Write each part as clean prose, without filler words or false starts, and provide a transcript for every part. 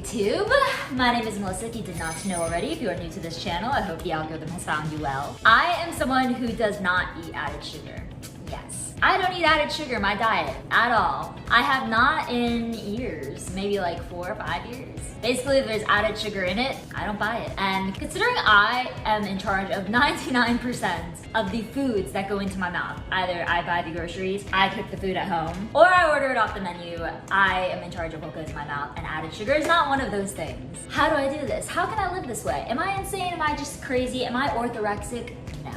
YouTube. My name is Melissa, if you did not know already. If you are new to this channel, I hope the algorithm has found you well. I am someone who does not eat added sugar. Yes. I don't eat added sugar in my diet at all. I have not in years, maybe like 4 or 5 years. Basically, if there's added sugar in it, I don't buy it. And considering I am in charge of 99% of the foods that go into my mouth, either I buy the groceries, I cook the food at home, or I order it off the menu, I am in charge of what goes in my mouth, and added sugar is not one of those things. How do I do this? How can I live this way? Am I insane? Am I just crazy? Am I orthorexic? No.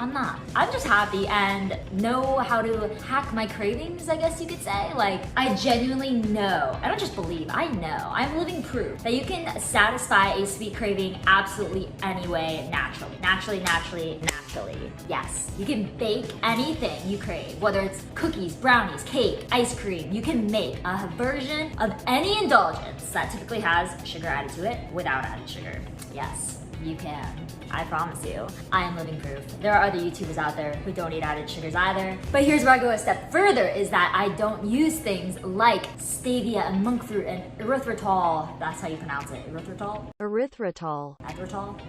I'm not. I'm just happy and know how to hack my cravings, I guess you could say. Like, I genuinely know, I don't just believe, I know. I'm living proof that you can satisfy a sweet craving absolutely any way, naturally. Naturally. Yes, you can bake anything you crave, whether it's cookies, brownies, cake, ice cream. You can make a version of any indulgence that typically has sugar added to it without added sugar. Yes. You can. I promise you. I am living proof. There are other YouTubers out there who don't eat added sugars either. But here's where I go a step further, is that I don't use things like stevia and monk fruit and erythritol. That's how you pronounce it. Erythritol? Erythritol. Erythritol?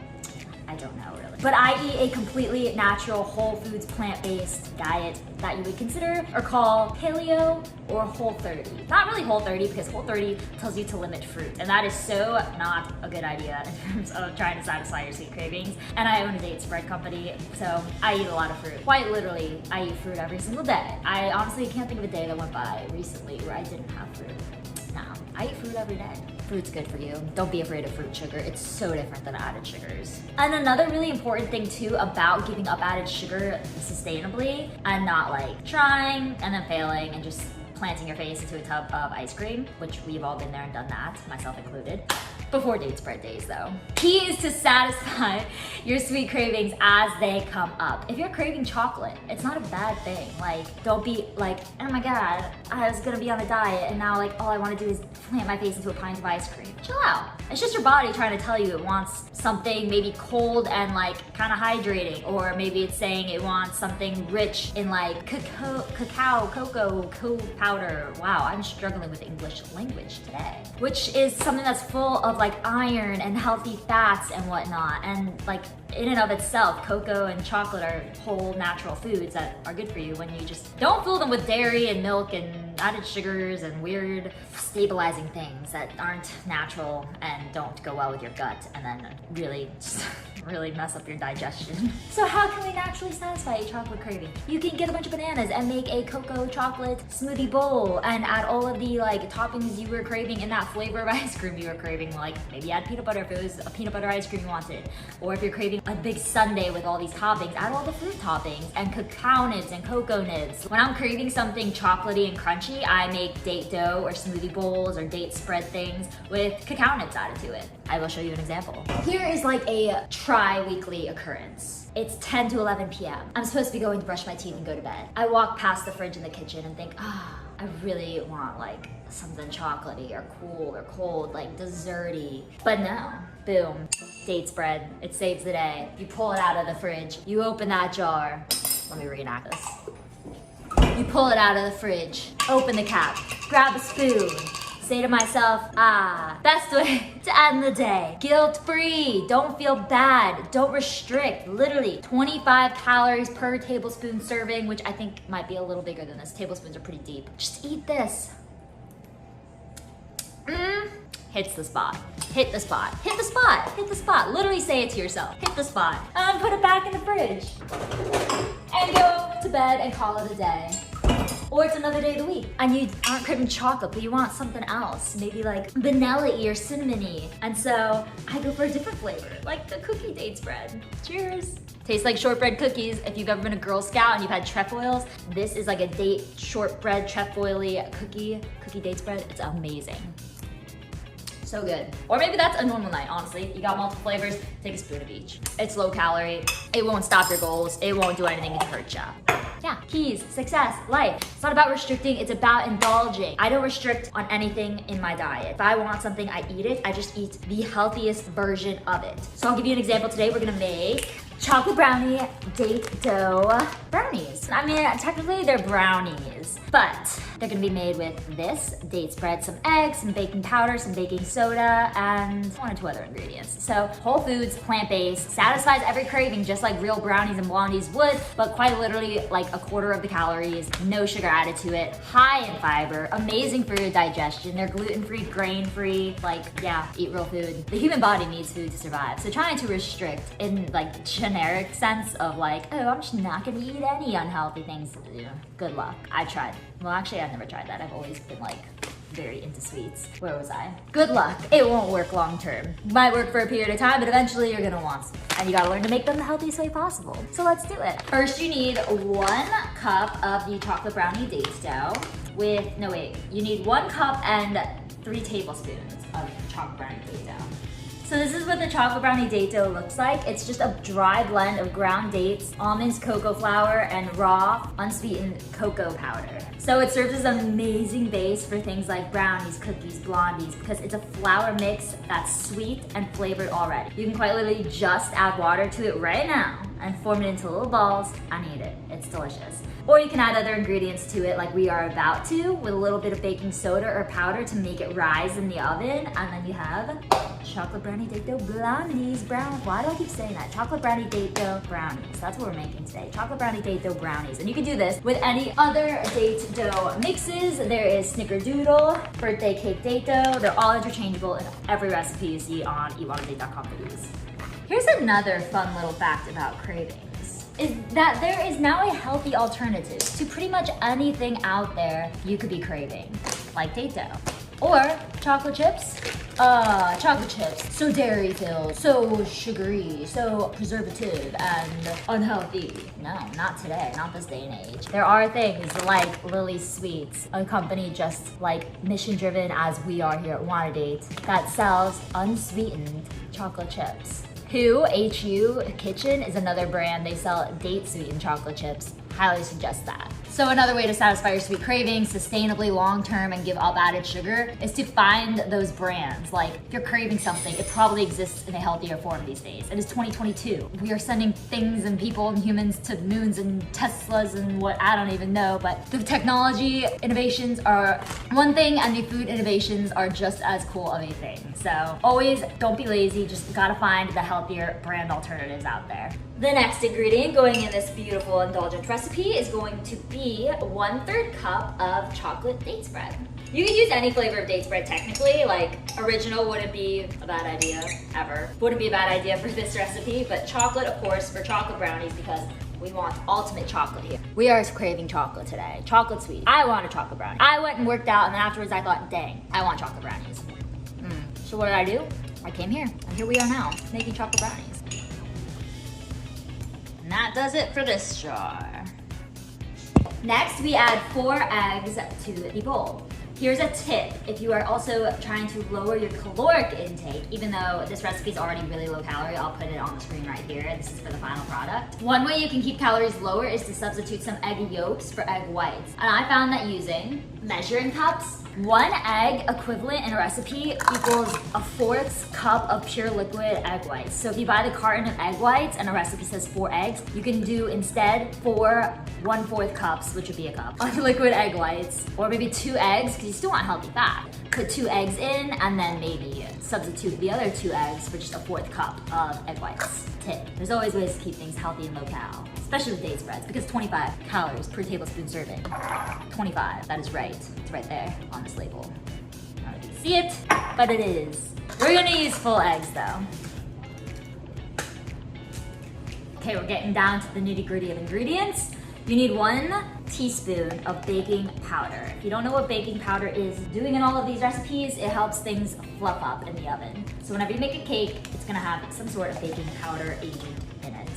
I don't know really. But I eat a completely natural, whole foods, plant-based diet that you would consider or call paleo or Whole30. Not really Whole30, because Whole30 tells you to limit fruit. And that is so not a good idea in terms of trying to satisfy your sweet cravings. And I own a date spread company, so I eat a lot of fruit. Quite literally, I eat fruit every single day. I honestly can't think of a day that went by recently where I didn't have fruit. No, I eat fruit every day. Fruit's good for you. Don't be afraid of fruit sugar. It's so different than added sugars. And another really important thing too about giving up added sugar sustainably and not like trying and then failing and just planting your face into a tub of ice cream, which we've all been there and done that, myself included. Before date spread days though. Key is to satisfy your sweet cravings as they come up. If you're craving chocolate, it's not a bad thing. Like, don't be like, oh my God, I was gonna be on a diet and now like all I wanna do is plant my face into a pint of ice cream. Chill out. It's just your body trying to tell you it wants something maybe cold and like kind of hydrating, or maybe it's saying it wants something rich in like cocoa powder. Wow, I'm struggling with the English language today. Which is something that's full of like iron and healthy fats and whatnot. And like in and of itself, cocoa and chocolate are whole natural foods that are good for you when you just don't fill them with dairy and milk and added sugars and weird stabilizing things that aren't natural and don't go well with your gut and then really mess up your digestion. So how can we naturally satisfy a chocolate craving? You can get a bunch of bananas and make a cocoa chocolate smoothie bowl and add all of the like toppings you were craving in that flavor of ice cream you were craving. Like maybe add peanut butter if it was a peanut butter ice cream you wanted. Or if you're craving a big sundae with all these toppings, add all the fruit toppings and cacao nibs and cocoa nibs. When I'm craving something chocolatey and crunchy, I make date dough or smoothie bowls or date spread things with cacao nibs added to it. I will show you an example. Here is like a tri-weekly occurrence. It's 10 to 11 p.m. I'm supposed to be going to brush my teeth and go to bed. I walk past the fridge in the kitchen and think, I really want like something chocolatey or cool or cold, like desserty. But no, boom, date spread. It saves the day. You pull it out of the fridge. You open that jar. Let me reenact this. You pull it out of the fridge, open the cap, grab a spoon, say to myself, best way to end the day. Guilt-free, don't feel bad, don't restrict. Literally 25 calories per tablespoon serving, which I think might be a little bigger than this. Tablespoons are pretty deep. Just eat this. Hits the spot. Hit the spot. Hit the spot. Hit the spot. Literally say it to yourself. Hit the spot. And put it back in the fridge. And go to bed and call it a day. Or it's another day of the week and you aren't craving chocolate, but you want something else, maybe like vanilla-y or cinnamon-y. And so I go for a different flavor, like the cookie date spread. Cheers. Tastes like shortbread cookies. If you've ever been a Girl Scout and you've had trefoils, this is like a date shortbread trefoily cookie date spread. It's amazing. So good. Or maybe that's a normal night, honestly. You got multiple flavors, take a spoon of each. It's low calorie, it won't stop your goals, it won't do anything to hurt ya. Yeah, keys, success, life. It's not about restricting, it's about indulging. I don't restrict on anything in my diet. If I want something, I eat it. I just eat the healthiest version of it. So I'll give you an example today. We're gonna make chocolate brownie date dough brownies. I mean, technically they're brownies, but they're gonna be made with this date spread, some eggs, some baking powder, some baking soda, and 1 or 2 other ingredients. So whole foods, plant-based, satisfies every craving just like real brownies and blondies would, but quite literally like 1/4 of the calories, no sugar added to it, high in fiber, amazing for your digestion. They're gluten-free, grain-free, like, yeah, eat real food. The human body needs food to survive. So trying to restrict in like generic sense of like, oh, I'm just not gonna eat any unhealthy things, good luck. I tried. Well, actually, I've never tried that. I've always been like very into sweets. Where was I? Good luck. It won't work long term. Might work for a period of time, but eventually you're gonna want some. And you gotta learn to make them the healthiest way possible. So let's do it. First, you need 1 cup of the chocolate brownie date dough with, no wait, you need 1 cup and 3 tablespoons of chocolate brownie date dough. So this is what the chocolate brownie date dough looks like. It's just a dry blend of ground dates, almonds, cocoa flour, and raw, unsweetened cocoa powder. So it serves as an amazing base for things like brownies, cookies, blondies, because it's a flour mix that's sweet and flavored already. You can quite literally just add water to it right now and form it into little balls and eat it. It's delicious. Or you can add other ingredients to it like we are about to, with a little bit of baking soda or powder to make it rise in the oven, and then you have chocolate brownie date dough brownies. Why do I keep saying that? Chocolate brownie date dough brownies. That's what we're making today. Chocolate brownie date dough brownies. And you can do this with any other date dough mixes. There is snickerdoodle, birthday cake date dough. They're all interchangeable in every recipe you see on eatonadate.com for these. Here's another fun little fact about cravings, is that there is now a healthy alternative to pretty much anything out there you could be craving, like date dough. Or chocolate chips. Chocolate chips, so dairy filled, so sugary, so preservative and unhealthy. No, not today, not this day and age. There are things like Lily's Sweets, a company just like mission driven as we are here at Wanna Date, that sells unsweetened chocolate chips. HU Kitchen is another brand. They sell date sweetened chocolate chips. Highly suggest that. So another way to satisfy your sweet cravings sustainably long term and give up added sugar is to find those brands. Like if you're craving something, it probably exists in a healthier form these days. It is 2022. We are sending things and people and humans to moons and Teslas and what I don't even know, but the technology innovations are one thing and the food innovations are just as cool of a thing. So always don't be lazy, just gotta find the healthier brand alternatives out there. The next ingredient going in this beautiful indulgent recipe is going to be 1/3 cup of chocolate date spread. You can use any flavor of date spread technically, like original wouldn't be a bad idea, ever. Wouldn't be a bad idea for this recipe, but chocolate of course for chocolate brownies because we want ultimate chocolate here. We are craving chocolate today, chocolate sweet. I want a chocolate brownie. I went and worked out and then afterwards I thought, dang, I want chocolate brownies. So what did I do? I came here and here we are now making chocolate brownies. And that does it for this jar. Next, we add 4 eggs to the bowl. Here's a tip if you are also trying to lower your caloric intake, even though this recipe is already really low calorie, I'll put it on the screen right here. This is for the final product. One way you can keep calories lower is to substitute some egg yolks for egg whites. And I found that using measuring cups, 1 egg equivalent in a recipe equals a 1/4 cup of pure liquid egg whites. So if you buy the carton of egg whites and a recipe says 4 eggs, you can do instead 4 1/4 cups, which would be a cup, of liquid egg whites, or maybe 2 eggs, because you still want healthy fat. Put 2 eggs in and then maybe substitute the other 2 eggs for just a 1/4 cup of egg whites. Tip, there's always ways to keep things healthy and low cal, especially with date spreads, because 25 calories per tablespoon serving. 25, that is right. It's right there on this label. I don't know if you see it, but it is. We're gonna use full eggs though. Okay, we're getting down to the nitty-gritty of ingredients. You need 1 teaspoon of baking powder. If you don't know what baking powder is doing in all of these recipes, it helps things fluff up in the oven. So whenever you make a cake, it's gonna have some sort of baking powder agent in it.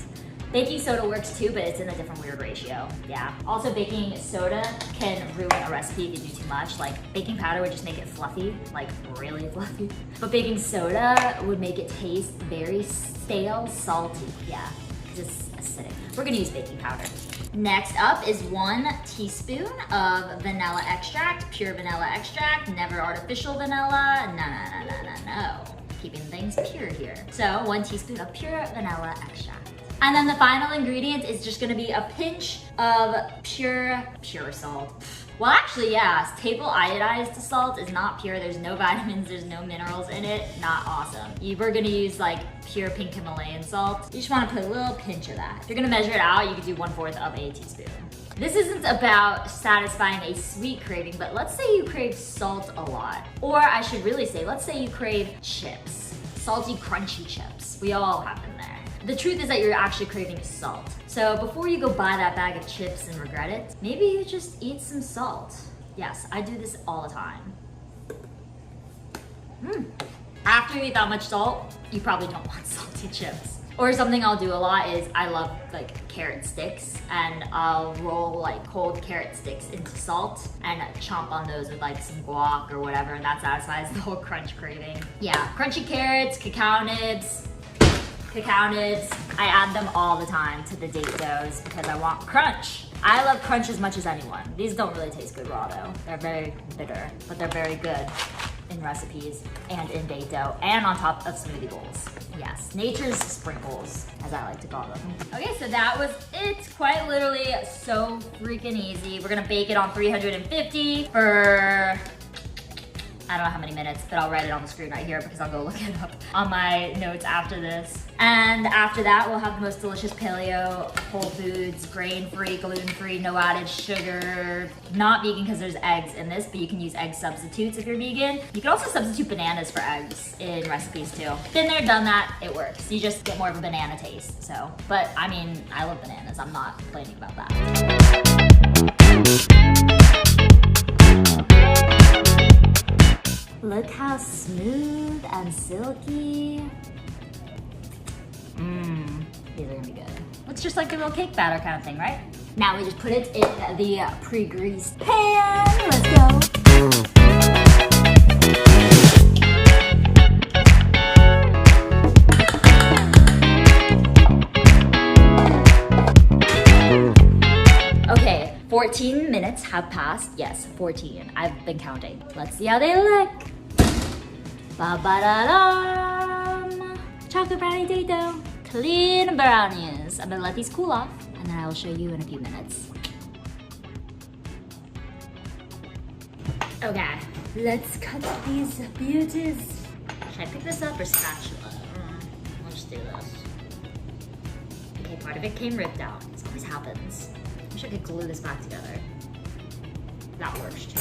Baking soda works too, but it's in a different weird ratio. Yeah. Also, baking soda can ruin a recipe if you do too much. Like baking powder would just make it fluffy, like really fluffy. But baking soda would make it taste very stale, salty. Yeah, because it's acidic. We're gonna use baking powder. Next up is 1 teaspoon of vanilla extract, pure vanilla extract, never artificial vanilla. No. Keeping things pure here. So 1 teaspoon of pure vanilla extract. And then the final ingredient is just gonna be a pinch of pure salt. Well, actually, yeah, table iodized salt is not pure. There's no vitamins, there's no minerals in it. Not awesome. We're gonna use like pure pink Himalayan salt. You just wanna put a little pinch of that. If you're gonna measure it out, you could do 1/4 of a teaspoon. This isn't about satisfying a sweet craving, but let's say you crave salt a lot. Or I should really say, let's say you crave chips. Salty, crunchy chips. We all have them there. The truth is that you're actually craving salt. So before you go buy that bag of chips and regret it, maybe you just eat some salt. Yes, I do this all the time. After you eat that much salt, you probably don't want salty chips. Or something I'll do a lot is I love like carrot sticks, and I'll roll like cold carrot sticks into salt and chomp on those with like some guac or whatever, and that satisfies the whole crunch craving. Yeah, crunchy carrots, cacao nibs. I add them all the time to the date doughs because I want crunch. I love crunch as much as anyone. These don't really taste good raw though. They're very bitter, but they're very good in recipes and in date dough and on top of smoothie bowls. Yes, nature's sprinkles, as I like to call them. Okay, so that was it. Quite literally so freaking easy. We're gonna bake it on 350 for, I don't know how many minutes, but I'll write it on the screen right here because I'll go look it up on my notes after this. And after that, we'll have the most delicious paleo, whole foods, grain-free, gluten-free, no added sugar. Not vegan because there's eggs in this, but you can use egg substitutes if you're vegan. You can also substitute bananas for eggs in recipes too. Been there, done that, it works. You just get more of a banana taste, so. But I mean, I love bananas. I'm not complaining about that. Look how smooth and silky. These are gonna be good. It's just like a little cake batter kind of thing, right? Now we just put it in the pre-greased pan. Let's go. Okay, 14 minutes have passed. Yes, 14. I've been counting. Let's see how they look. Ba-ba-da-dum. Chocolate brownie date dough. Clean brownies. I'm gonna let these cool off and then I will show you in a few minutes. Okay, let's cut these beauties. Should I pick this up or spatula? Let's just do this. Okay, part of it came ripped out. This always happens. I wish I could glue this back together. That works too.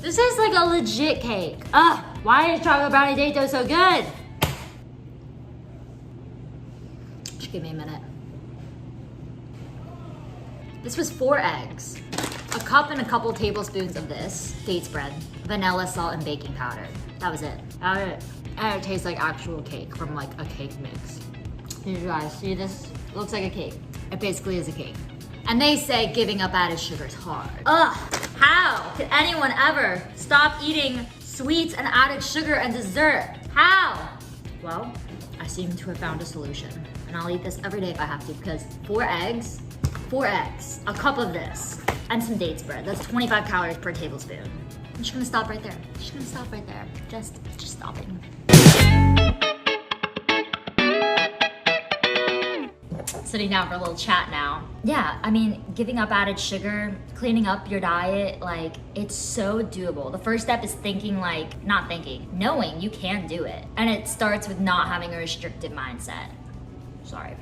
This is like a legit cake. Ugh, why is chocolate brownie date dough so good? Just give me a minute. This was 4 eggs, a cup and a couple tablespoons of this, date spread, vanilla, salt, and baking powder. That was it. And it tastes like actual cake from like a cake mix. You guys see this? It looks like a cake. It basically is a cake. And they say giving up added sugar is hard. Ugh, how could anyone ever stop eating sweets and added sugar and dessert? How? Well, I seem to have found a solution. And I'll eat this every day if I have to because 4 eggs, a cup of this, and some date spread. That's 25 calories per tablespoon. I'm just gonna stop right there. Just stopping. Sitting down for a little chat now. Yeah, I mean, giving up added sugar, cleaning up your diet, like, it's so doable. The first step is knowing you can do it. And it starts with not having a restrictive mindset. Sorry.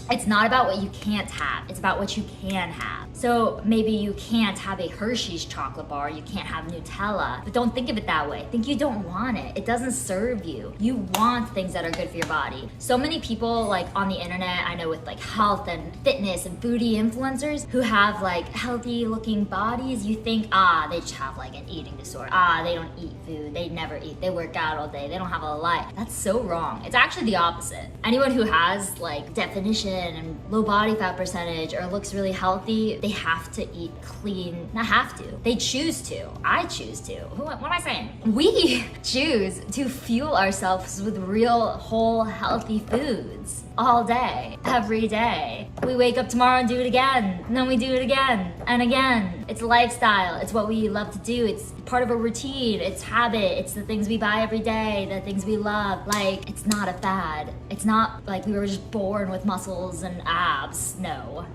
It's not about what you can't have, it's about what you can have. So maybe you can't have a Hershey's chocolate bar, you can't have Nutella, but don't think of it that way. Think you don't want it. It doesn't serve you. You want things that are good for your body. So many people like on the internet, I know with like health and fitness and foodie influencers who have like healthy looking bodies, you think, they just have like an eating disorder. They don't eat food, they never eat, they work out all day, they don't have a life. That's so wrong. It's actually the opposite. Anyone who has like definition and low body fat percentage or looks really healthy, they have to eat clean. Not have to, they choose to. I choose to. What am I saying? We choose to fuel ourselves with real, whole, healthy foods all day, every day. We wake up tomorrow and do it again, and then we do it again and again. It's a lifestyle. It's what we love to do. It's part of a routine. It's habit. It's the things we buy every day, the things we love. Like, it's not a fad. It's not like we were just born with muscles and abs. No.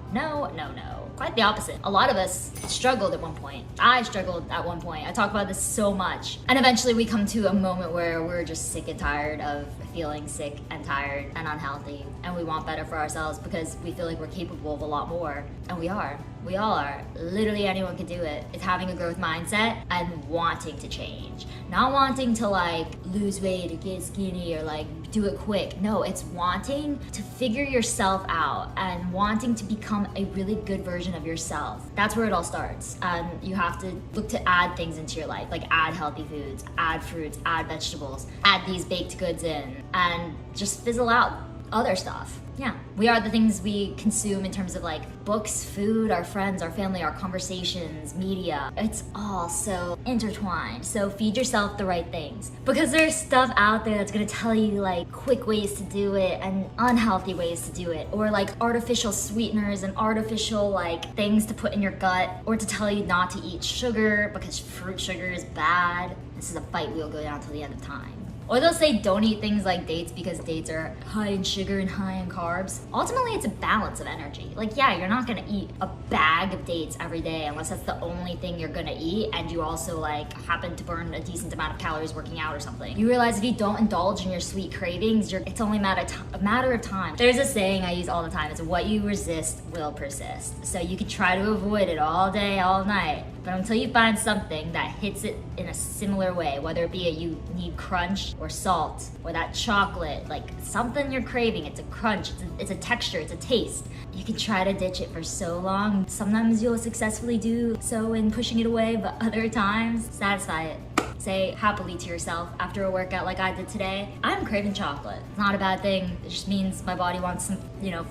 Quite the opposite. A lot of us struggled at one point. I struggled at one point. I talk about this so much. And eventually we come to a moment where we're just sick and tired of feeling sick and tired and unhealthy. And we want better for ourselves because we feel like we're capable of a lot more. And we are. We all are. Literally anyone can do it. It's having a growth mindset and wanting to change. Not wanting to like lose weight or get skinny or like do it quick. No, it's wanting to figure yourself out and wanting to become a really good version of yourself. That's where it all starts. And you have to look to add things into your life, like add healthy foods, add fruits, add vegetables, add these baked goods in, and just fizzle out other stuff. Yeah, we are the things we consume in terms of like books, food, our friends, our family, our conversations, media. It's all so intertwined. So feed yourself the right things, because there's stuff out there that's gonna tell you like quick ways to do it and unhealthy ways to do it, or like artificial sweeteners and artificial like things to put in your gut, or to tell you not to eat sugar because fruit sugar is bad. This is a fight we'll go down till the end of time. Or they'll say don't eat things like dates because dates are high in sugar and high in carbs. Ultimately, it's a balance of energy. Like, yeah, you're not gonna eat a bag of dates every day unless that's the only thing you're gonna eat and you also like happen to burn a decent amount of calories working out or something. You realize if you don't indulge in your sweet cravings, it's only a matter of time. There's a saying I use all the time. It's what you resist will persist. So you could try to avoid it all day, all night, but until you find something that hits it in a similar way, whether it be you need crunch or salt or that chocolate, like something you're craving, it's a crunch, it's a texture, it's a taste. You can try to ditch it for so long. Sometimes you'll successfully do so in pushing it away, but other times, satisfy it. Say happily to yourself after a workout like I did today, I'm craving chocolate. It's not a bad thing. It just means my body wants some,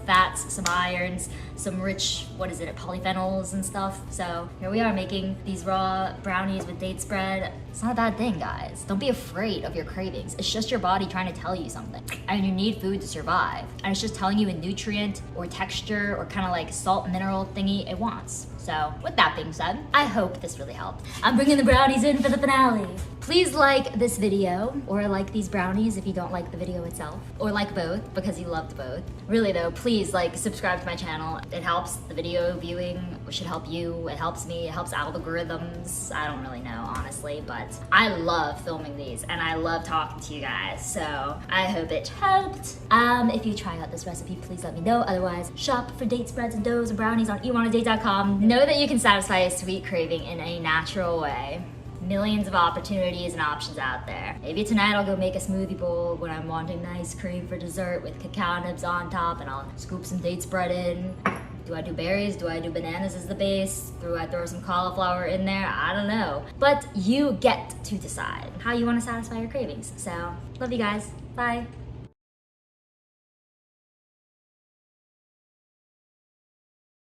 fats, some irons, some rich, polyphenols and stuff. So here we are making these raw brownies with date spread. It's not a bad thing, guys. Don't be afraid of your cravings. It's just your body trying to tell you something. And you need food to survive. And it's just telling you a nutrient or texture or kind of like salt mineral thingy it wants. So with that being said, I hope this really helped. I'm bringing the brownies in for the finale. Please like this video, or like these brownies if you don't like the video itself, or like both because you loved both. Really though, please like subscribe to my channel. It helps the video viewing, which should help you. It helps me, it helps algorithms. I don't really know honestly, but I love filming these and I love talking to you guys. So I hope it helped. If you try out this recipe, please let me know. Otherwise, shop for date spreads and doughs and brownies on eatwantadate.com. Know that you can satisfy a sweet craving in a natural way. Millions of opportunities and options out there. Maybe tonight I'll go make a smoothie bowl when I'm wanting ice cream for dessert with cacao nibs on top, and I'll scoop some date spread in. Do I do berries? Do I do bananas as the base? Do I throw some cauliflower in there? I don't know. But you get to decide how you want to satisfy your cravings. So, love you guys. Bye.